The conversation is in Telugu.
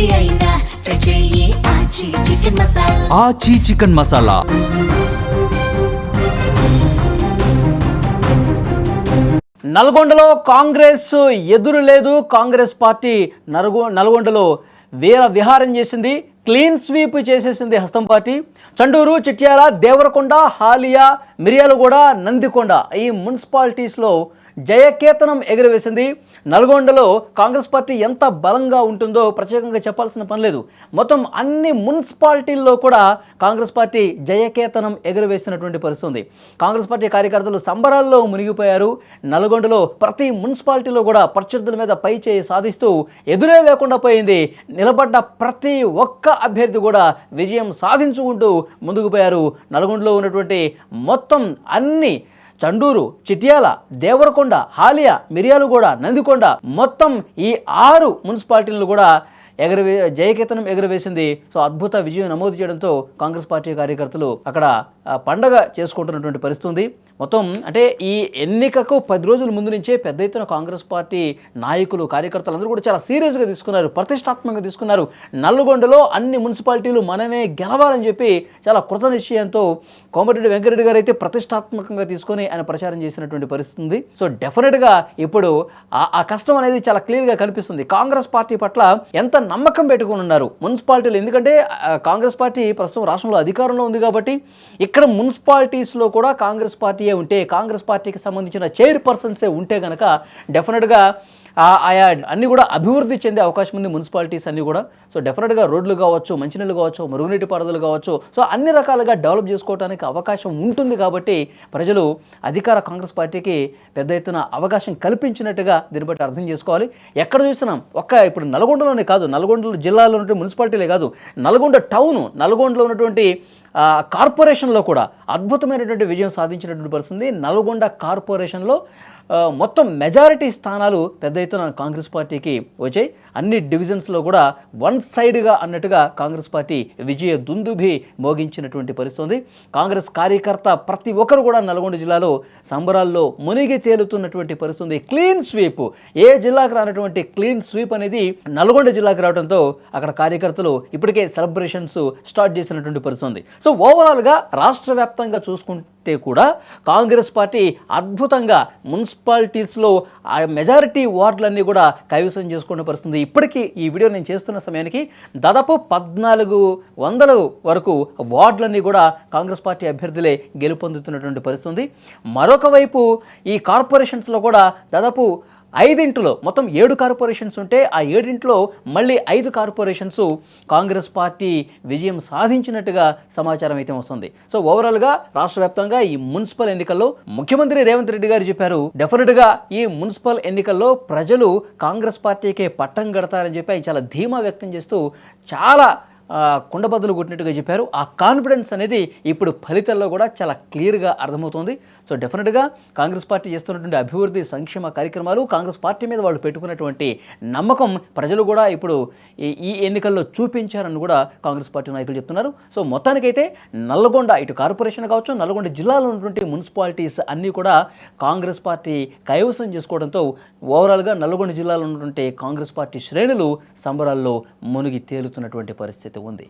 ఏది అయినా ట్రై చెయ్యి ఆచి చికెన్ మసాలా. ఆచి చికెన్ మసాలా. నల్గొండలో కాంగ్రెస్ ఎదురు లేదు. కాంగ్రెస్ పార్టీ నల్గొండలో వీర విహారం చేసింది. క్లీన్ స్వీప్ చేసేసింది హస్తం పార్టీ. చండూరు, చిట్యాల, దేవరకొండ, హాలియా, మిర్యాలగూడ, నందికొండ ఈ మున్సిపాలిటీస్లో జయకేతనం ఎగురవేసింది. నల్గొండలో కాంగ్రెస్ పార్టీ ఎంత బలంగా ఉంటుందో ప్రత్యేకంగా చెప్పాల్సిన పని లేదు. మొత్తం అన్ని మున్సిపాలిటీల్లో కూడా కాంగ్రెస్ పార్టీ జయకేతనం ఎగురవేసినటువంటి పరిస్థితి. కాంగ్రెస్ పార్టీ కార్యకర్తలు సంబరాల్లో మునిగిపోయారు. నల్గొండలో ప్రతి మున్సిపాలిటీలో కూడా ప్రత్యర్థుల మీద పై చేయి సాధిస్తూ ఎదురే లేకుండా పోయింది. నిలబడ్డ ప్రతి ఒక్క అభ్యర్థి కూడా విజయం సాధించుకుంటూ ముందుకు పోయారు. నల్గొండలో ఉన్నటువంటి మొత్తం అన్ని చండూరు, చిట్యాల, దేవరకొండ, హాలియా, మిర్యాలగూడ, నందికొండ మొత్తం ఈ 6 మున్సిపాలిటీలను కూడా జయకేతనం ఎగురవేసింది. సో అద్భుత విజయం నమోదు చేయడంతో కాంగ్రెస్ పార్టీ కార్యకర్తలు అక్కడ పండగ చేసుకుంటున్నటువంటి పరిస్థితి. మొత్తం అంటే ఈ ఎన్నికకు 10 రోజుల ముందు నుంచే పెద్ద ఎత్తున కాంగ్రెస్ పార్టీ నాయకులు, కార్యకర్తలు అందరూ కూడా చాలా సీరియస్గా తీసుకున్నారు, ప్రతిష్టాత్మకంగా తీసుకున్నారు. నల్గొండలో అన్ని మున్సిపాలిటీలు మనమే గెలవాలని చెప్పి చాలా కృత నిశ్చయంతో కోమటిరెడ్డి వెంకటరెడ్డి గారు అయితే ప్రతిష్టాత్మకంగా తీసుకొని ఆయన ప్రచారం చేసినటువంటి పరిస్థితి ఉంది. సో డెఫినెట్గా ఇప్పుడు ఆ కష్టం అనేది చాలా క్లియర్గా కనిపిస్తుంది. కాంగ్రెస్ పార్టీ పట్ల ఎంత నమ్మకం పెట్టుకుని ఉన్నారు మున్సిపాలిటీలు. ఎందుకంటే కాంగ్రెస్ పార్టీ ప్రస్తుతం రాష్ట్రంలో అధికారంలో ఉంది కాబట్టి ఇక్కడ మున్సిపాలిటీస్లో కూడా కాంగ్రెస్ పార్టీయే ఉంటే, కాంగ్రెస్ పార్టీకి సంబంధించిన చైర్పర్సన్సే ఉంటే కనుక డెఫినెట్గా ఆయా అన్నీ కూడా అభివృద్ధి చెందే అవకాశం ఉంది మున్సిపాలిటీస్ అన్నీ కూడా. సో డెఫినెట్గా రోడ్లు కావచ్చు, మంచినీళ్ళు కావచ్చు, మురుగునీటి పారుదల కావచ్చు, సో అన్ని రకాలుగా డెవలప్ చేసుకోవడానికి అవకాశం ఉంటుంది. కాబట్టి ప్రజలు అధికార కాంగ్రెస్ పార్టీకి పెద్ద ఎత్తున అవకాశం కల్పించినట్టుగా దీన్ని బట్టి అర్థం చేసుకోవాలి. ఎక్కడ చూస్తున్నాం ఇప్పుడు నల్గొండలోనే కాదు, నల్గొండ జిల్లాలో ఉన్నటువంటి మున్సిపాలిటీలే కాదు, నల్గొండ టౌను, నల్గొండలో ఉన్నటువంటి కార్పొరేషన్లో కూడా అద్భుతమైనటువంటి విజయం సాధించినటువంటి పరిస్థితి. నల్గొండ కార్పొరేషన్లో మొత్తం మెజారిటీ స్థానాలు పెద్ద ఎత్తున కాంగ్రెస్ పార్టీకి వచ్చాయి. అన్ని డివిజన్స్లో కూడా వన్ సైడ్గా అన్నట్టుగా కాంగ్రెస్ పార్టీ విజయ దుందుభి మోగించినటువంటి పరిస్థితి. కాంగ్రెస్ కార్యకర్త ప్రతి ఒక్కరు కూడా నల్గొండ జిల్లాలో సంబరాల్లో మునిగి తేలుతున్నటువంటి పరిస్థితి. క్లీన్ స్వీప్, ఏ జిల్లాకు రానటువంటి క్లీన్ స్వీప్ అనేది నల్గొండ జిల్లాకు రావడంతో అక్కడ కార్యకర్తలు ఇప్పటికే సెలబ్రేషన్స్ స్టార్ట్ చేసినటువంటి పరిస్థితి. సో ఓవరాల్గా రాష్ట్ర వ్యాప్తంగా చూసుకుంటే కూడా కాంగ్రెస్ పార్టీ అద్భుతంగా మున్సిపాలిటీస్లో ఆ మెజారిటీ వార్డులన్నీ కూడా కైవసం చేసుకునే పరిస్థితి. ఇప్పటికీ ఈ వీడియో నేను చేస్తున్న సమయానికి దాదాపు 1400 వరకు వార్డులన్నీ కూడా కాంగ్రెస్ పార్టీ అభ్యర్థులే గెలుపొందుతున్నటువంటి పరిస్థితి. మరొక వైపు ఈ కార్పొరేషన్స్లో కూడా దాదాపు 5 మొత్తం 7 కార్పొరేషన్స్ ఉంటే ఆ 7 మళ్ళీ 5 కార్పొరేషన్స్ కాంగ్రెస్ పార్టీ విజయం సాధించినట్టుగా సమాచారం అయితే వస్తుంది. సో ఓవరాల్గా రాష్ట్ర వ్యాప్తంగా ఈ మున్సిపల్ ఎన్నికల్లో ముఖ్యమంత్రి రేవంత్ రెడ్డి గారు చెప్పారు, డెఫినెట్గా ఈ మున్సిపల్ ఎన్నికల్లో ప్రజలు కాంగ్రెస్ పార్టీకే పట్టం కడతారని చెప్పి చాలా ధీమా వ్యక్తం చేస్తూ చాలా కుండబద్దలు కొట్టినట్టుగా చెప్పారు. ఆ కాన్ఫిడెన్స్ అనేది ఇప్పుడు ఫలితాల్లో కూడా చాలా క్లియర్గా అర్థమవుతుంది. సో డెఫినెట్గా కాంగ్రెస్ పార్టీ చేస్తున్నటువంటి అభివృద్ధి సంక్షేమ కార్యక్రమాలు, కాంగ్రెస్ పార్టీ మీద వాళ్ళు పెట్టుకున్నటువంటి నమ్మకం ప్రజలు కూడా ఇప్పుడు ఈ ఎన్నికల్లో చూపించారని కూడా కాంగ్రెస్ పార్టీ నాయకులు చెప్తున్నారు. సో మొత్తానికైతే నల్గొండ ఇటు కార్పొరేషన్ కావచ్చు, నల్గొండ జిల్లాలో ఉన్నటువంటి మున్సిపాలిటీస్ అన్నీ కూడా కాంగ్రెస్ పార్టీ కైవసం చేసుకోవడంతో ఓవరాల్గా నల్గొండ జిల్లాలో ఉన్నటువంటి కాంగ్రెస్ పార్టీ శ్రేణులు సంబరాల్లో మునిగి తేలుతున్నటువంటి పరిస్థితి ఉంది.